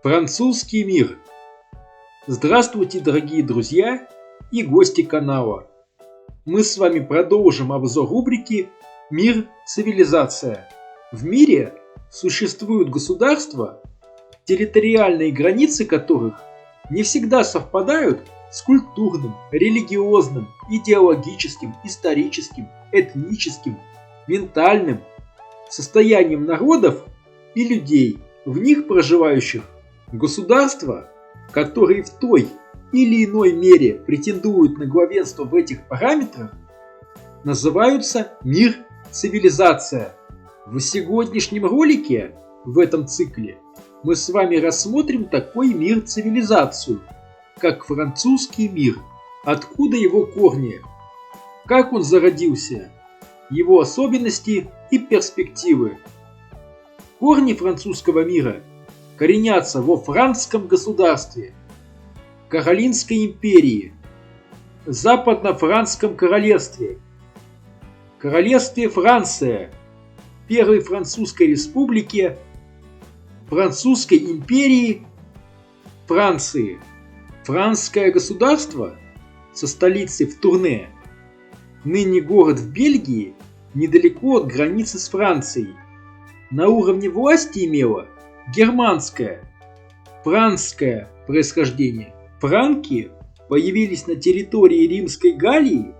Французский мир. Здравствуйте, дорогие друзья и гости канала. Мы с вами продолжим обзор рубрики «Мир. Цивилизация». В мире существуют государства, территориальные границы которых не всегда совпадают с культурным, религиозным, идеологическим, историческим, этническим, ментальным состоянием народов и людей, в них проживающих. Государства, которые в той или иной мере претендуют на главенство в этих параметрах, называются мир, цивилизация. В сегодняшнем ролике в этом цикле мы с вами рассмотрим такой мир, цивилизацию, как французский мир, откуда его корни, как он зародился, его особенности и перспективы. Корни французского мира коренятся во франкском государстве, Каролингской империи, Западно-Франкском королевстве, Королевстве Франция, Первой Французской республике, Французской империи Франции. Франкское государство со столицей в Турне, ныне город в Бельгии, недалеко от границы с Францией, на уровне власти имело германское, франкское происхождение. Франки появились на территории Римской Галлии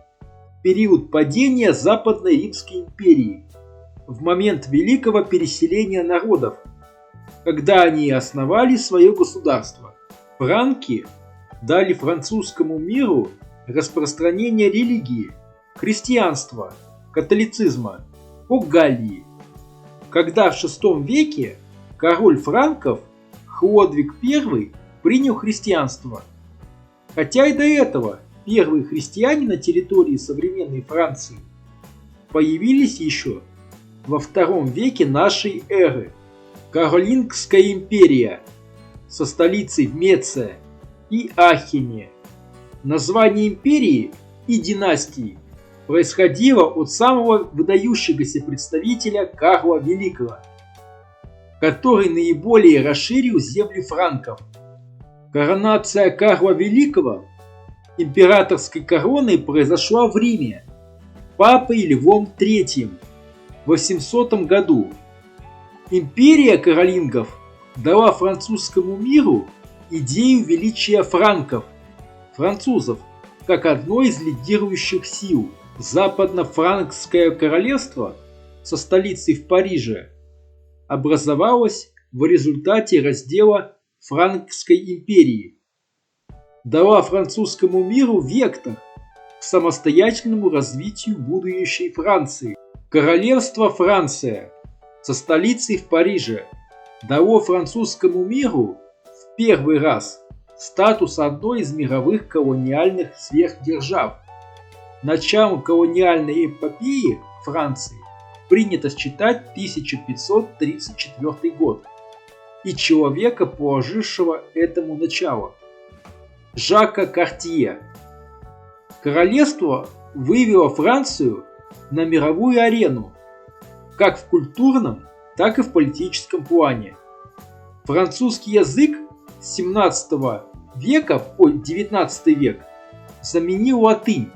в период падения Западной Римской империи, в момент великого переселения народов, когда они основали свое государство. Франки дали французскому миру распространение религии, христианства, католицизма по Галлии, когда в VI веке король франков Хлодвиг I принял христианство. Хотя и до этого первые христиане на территории современной Франции появились еще во II веке нашей эры. Каролингская империя со столицей в Меце и Ахене. Название империи и династии происходило от самого выдающегося представителя Карла Великого, который наиболее расширил земли франков. Коронация Карла Великого императорской короной произошла в Риме папой Львом III в 800 году. Империя каролингов дала французскому миру идею величия франков, французов, как одной из лидирующих сил. Западно-франкское королевство со столицей в Париже образовалось в результате раздела Франкской империи, дала французскому миру вектор к самостоятельному развитию будущей Франции. Королевство Франция со столицей в Париже дало французскому миру в первый раз статус одной из мировых колониальных сверхдержав. Началом колониальной эпопеи Франции принято считать 1534 год и человека, положившего этому начало, Жака Картье. Королевство вывело Францию на мировую арену, как в культурном, так и в политическом плане. Французский язык с 17 века по 19 век заменил латынь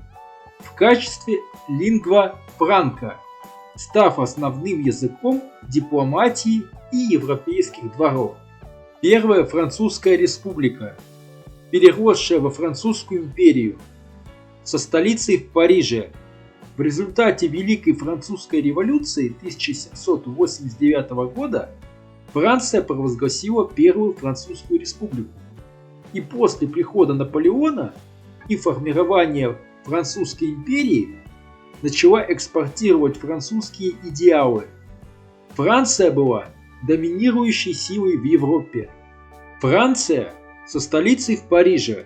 в качестве лингва франка, став основным языком дипломатии и европейских дворов. Первая Французская республика, переросшая во Французскую империю, со столицей в Париже, в результате Великой Французской революции 1789 года Франция провозгласила Первую Французскую республику. И после прихода Наполеона и формирования Французской империи начала экспортировать французские идеалы. Франция была доминирующей силой в Европе. Франция со столицей в Париже.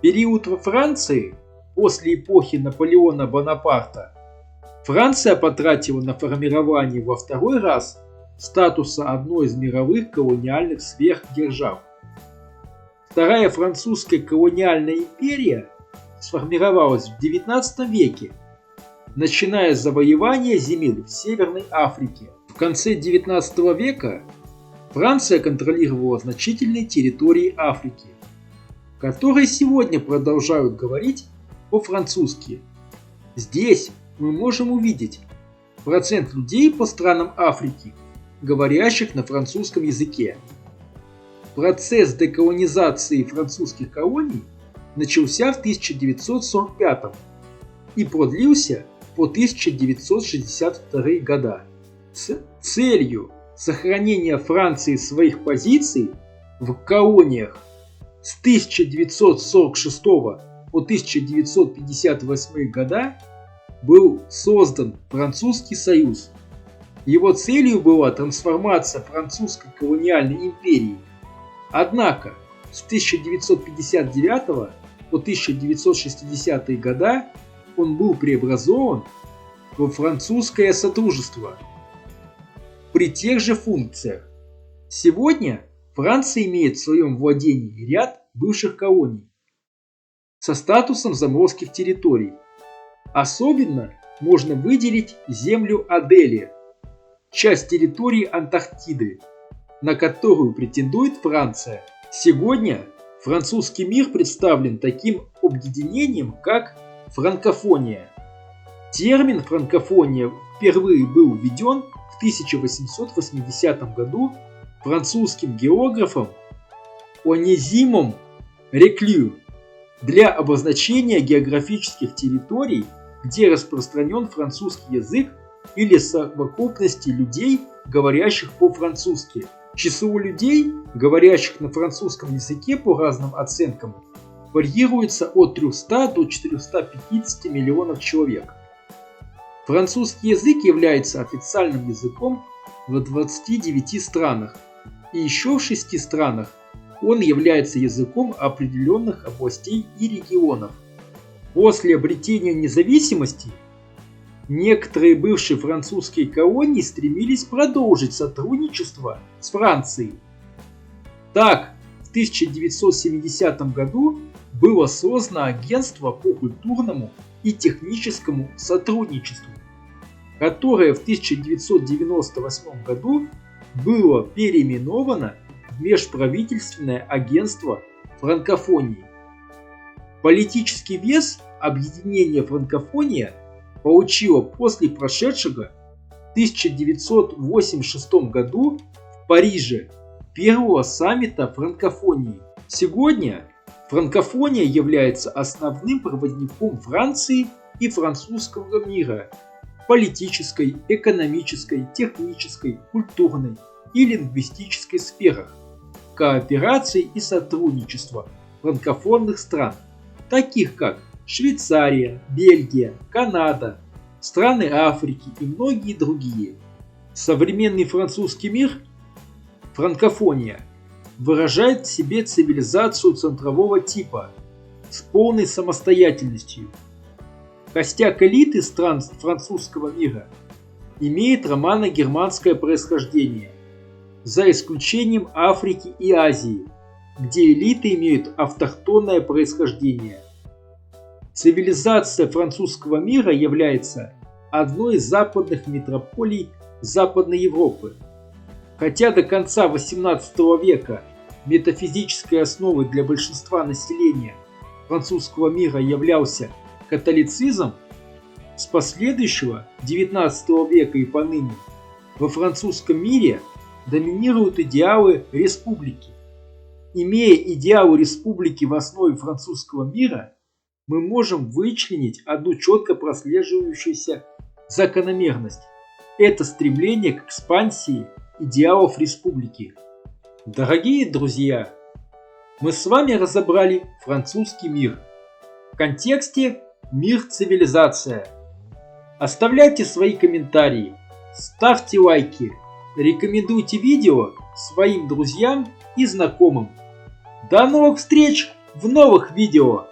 Период во Франции после эпохи Наполеона Бонапарта Франция потратила на формирование во второй раз статуса одной из мировых колониальных сверхдержав. Вторая французская колониальная империя сформировалась в XIX веке, начиная с завоевания земель в Северной Африке. В конце XIX века Франция контролировала значительные территории Африки, которые сегодня продолжают говорить по-французски. Здесь мы можем увидеть процент людей по странам Африки, говорящих на французском языке. Процесс деколонизации французских колоний начался в 1945 и продлился по 1962 года. С целью сохранения Франции своих позиций в колониях с 1946 по 1958 года был создан Французский союз. Его целью была трансформация французской колониальной империи. Однако с 1959 по 1960 года он был преобразован во Французское Содружество при тех же функциях. Сегодня Франция имеет в своем владении ряд бывших колоний со статусом заморских территорий. Особенно можно выделить землю Адели, часть территории Антарктиды, на которую претендует Франция. Сегодня французский мир представлен таким объединением, как франкофония. Термин франкофония впервые был введен в 1880 году французским географом Онезимом Реклю для обозначения географических территорий, где распространен французский язык или совокупности людей, говорящих по-французски. Число людей, говорящих на французском языке по разным оценкам, варьируется от 300 до 450 миллионов человек. Французский язык является официальным языком в 29 странах, и еще в 6 странах он является языком определенных областей и регионов. После обретения независимости некоторые бывшие французские колонии стремились продолжить сотрудничество с Францией. Так, в 1970 году было создано Агентство по культурному и техническому сотрудничеству, которое в 1998 году было переименовано в Межправительственное агентство франкофонии. Политический вес объединения франкофония получила после прошедшего в 1986 году в Париже первого саммита франкофонии. Сегодня франкофония является основным проводником Франции и французского мира в политической, экономической, технической, культурной и лингвистической сферах, кооперации и сотрудничества франкофонных стран, таких как Швейцария, Бельгия, Канада, страны Африки и многие другие. Современный французский мир, франкофония, выражает в себе цивилизацию центрового типа с полной самостоятельностью. Костяк элиты стран французского мира имеет романо-германское происхождение, за исключением Африки и Азии, где элиты имеют автохтонное происхождение. Цивилизация французского мира является одной из западных метрополий Западной Европы. Хотя до конца XVIII века метафизической основой для большинства населения французского мира являлся католицизм, с последующего XIX века и поныне во французском мире доминируют идеалы республики. Имея идеалы республики в основе французского мира, мы можем вычленить одну четко прослеживающуюся закономерность. Это стремление к экспансии идеалов республики. Дорогие друзья, мы с вами разобрали французский мир в контексте мир-цивилизация. Оставляйте свои комментарии, ставьте лайки, рекомендуйте видео своим друзьям и знакомым. До новых встреч в новых видео!